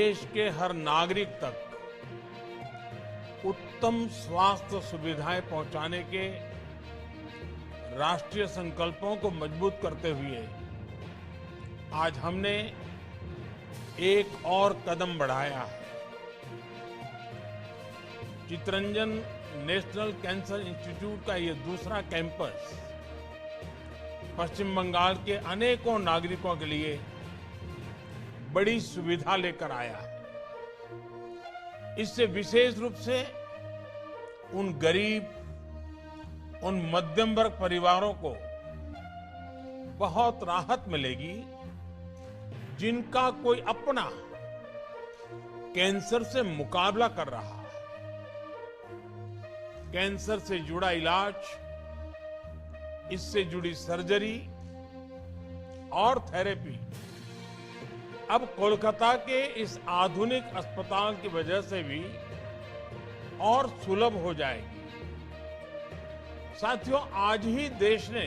देश के हर नागरिक तक उत्तम स्वास्थ्य सुविधाएं पहुंचाने के राष्ट्रीय संकल्पों को मजबूत करते हुए आज हमने एक और कदम बढ़ाया है। चितरंजन नेशनल कैंसर इंस्टीट्यूट का ये दूसरा कैंपस पश्चिम बंगाल के अनेकों नागरिकों के लिए बड़ी सुविधा लेकर आया है। इससे विशेष रूप से उन गरीब, उन मध्यम वर्ग परिवारों को बहुत राहत मिलेगी जिनका कोई अपना कैंसर से मुकाबला कर रहा है। कैंसर से जुड़ा इलाज, इससे जुड़ी सर्जरी और थेरेपी अब कोलकाता के इस आधुनिक अस्पताल की वजह से भी और सुलभ हो जाएगी। साथियों, आज ही देश ने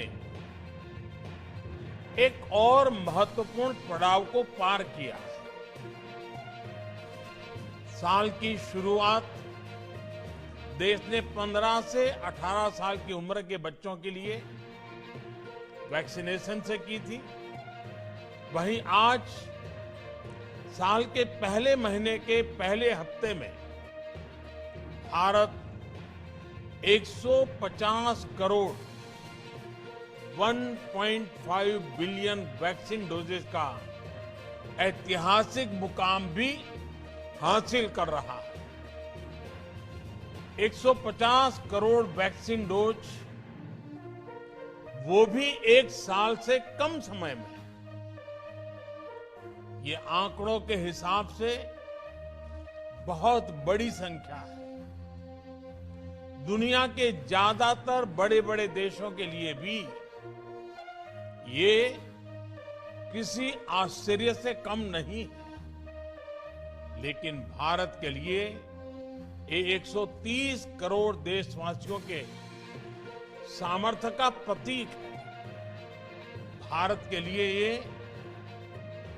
एक और महत्वपूर्ण पड़ाव को पार किया। साल की शुरुआत देश ने 15 से 18 साल की उम्र के बच्चों के लिए वैक्सीनेशन से की थी। वहीं आज साल के पहले महीने के पहले हफ्ते में Bharat 150 crore 1.5 billion vaccine doses का ऐतिहासिक मुकाम भी हासिल कर रहा है। 150 करोड़ वैक्सीन डोज, वो भी एक साल से कम समय में। ये आंकड़ों के हिसाब से बहुत बड़ी संख्या है। दुनिया के ज्यादातर बड़े बड़े देशों के लिए भी ये किसी आश्चर्य से कम नहीं है, लेकिन भारत के लिए ये 130 करोड़ देशवासियों के सामर्थ्य का प्रतीक है। भारत के लिए ये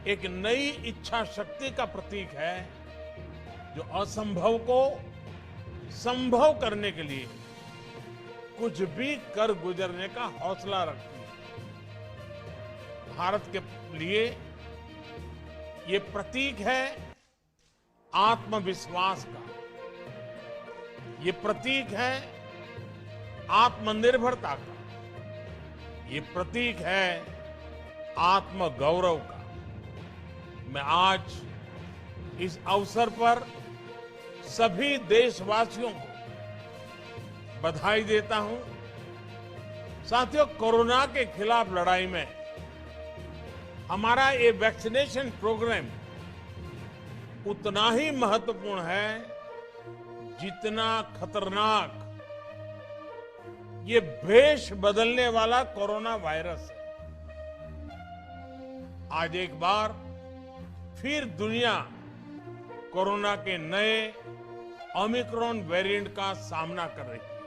एक नई इच्छा शक्ति का प्रतीक है जो असंभव को संभव करने के लिए कुछ भी कर गुजरने का हौसला रखती है। भारत के लिए ये प्रतीक है आत्मविश्वास का, ये प्रतीक है आत्मनिर्भरता का, ये प्रतीक है आत्मगौरव का। मैं आज इस अवसर पर सभी देशवासियों को बधाई देता हूं। साथियों, कोरोना के खिलाफ लड़ाई में हमारा ये वैक्सीनेशन प्रोग्राम उतना ही महत्वपूर्ण है जितना खतरनाक ये भेष बदलने वाला कोरोना वायरस है। आज एक बार फिर दुनिया कोरोना के नए ओमिक्रॉन वेरिएंट का सामना कर रही है।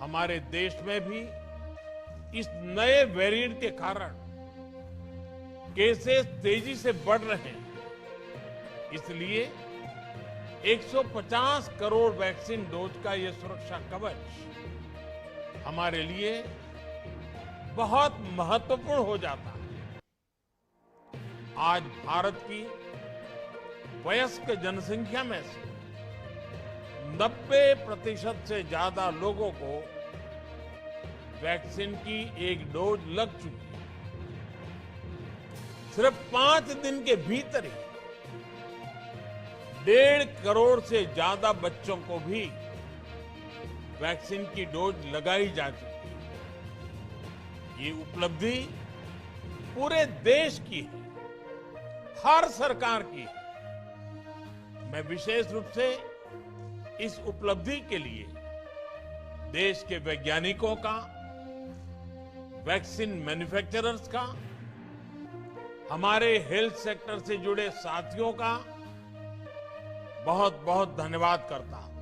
हमारे देश में भी इस नए वेरिएंट के कारण केसेस तेजी से बढ़ रहे हैं। इसलिए 150 करोड़ वैक्सीन डोज का ये सुरक्षा कवच हमारे लिए बहुत महत्वपूर्ण हो जाता है। आज भारत की वयस्क जनसंख्या में से 90% से ज्यादा लोगों को वैक्सीन की एक डोज लग चुकी है। सिर्फ 5 दिन के भीतर ही 1.5 करोड़ से ज्यादा बच्चों को भी वैक्सीन की डोज लगाई जा चुकी है। ये उपलब्धि पूरे देश की है, हर सरकार की है। मैं विशेष रूप से इस उपलब्धि के लिए देश के वैज्ञानिकों का, वैक्सीन मैन्युफैक्चरर्स का, हमारे हेल्थ सेक्टर से जुड़े साथियों का बहुत बहुत धन्यवाद करता हूं।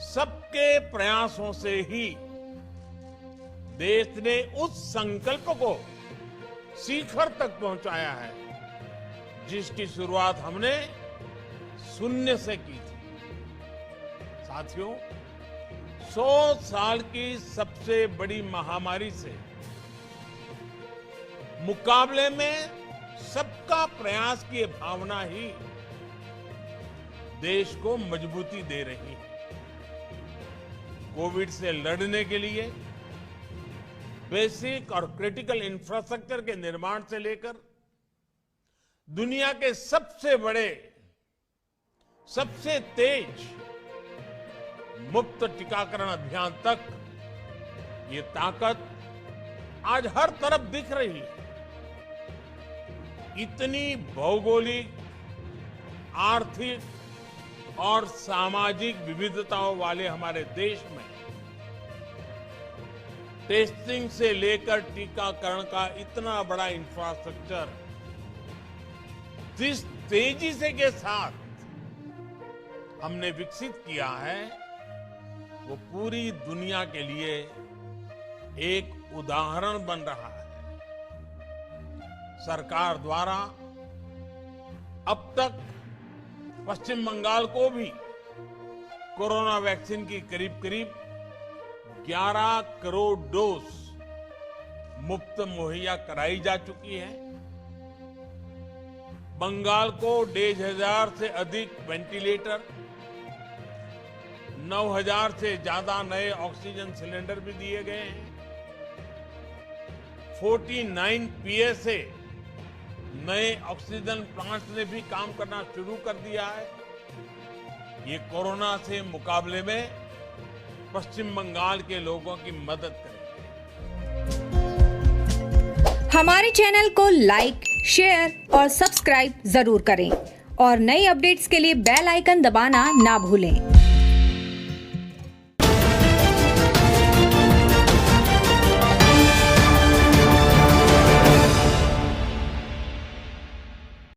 सबके प्रयासों से ही देश ने उस संकल्प को शिखर तक पहुंचाया है जिसकी शुरुआत हमने शून्य से की थी। साथियों, 100 साल की सबसे बड़ी महामारी से मुकाबले में सबका प्रयास की ये भावना ही देश को मजबूती दे रही है। कोविड से लड़ने के लिए बेसिक और क्रिटिकल इंफ्रास्ट्रक्चर के निर्माण से लेकर दुनिया के सबसे बड़े, सबसे तेज मुफ्त टीकाकरण अभियान तक ये ताकत आज हर तरफ दिख रही है। इतनी भौगोलिक, आर्थिक और सामाजिक विविधताओं वाले हमारे देश में टेस्टिंग से लेकर टीकाकरण का इतना बड़ा इंफ्रास्ट्रक्चर जिस तेजी से के साथ हमने विकसित किया है, वो पूरी दुनिया के लिए एक उदाहरण बन रहा है। सरकार द्वारा अब तक पश्चिम बंगाल को भी कोरोना वैक्सीन की करीब करीब 11 करोड़ डोज मुफ्त मुहैया कराई जा चुकी है। बंगाल को 1,500 से अधिक वेंटिलेटर, 9,000 से ज्यादा नए ऑक्सीजन सिलेंडर भी दिए गए हैं। 49 PSA नए ऑक्सीजन प्लांट्स ने भी काम करना शुरू कर दिया है। ये कोरोना से मुकाबले में पश्चिम बंगाल के लोगों की मदद करेंगे। हमारे चैनल को लाइक, शेयर और सब्सक्राइब जरूर करें और नई अपडेट्स के लिए बेल आइकन दबाना ना भूलें।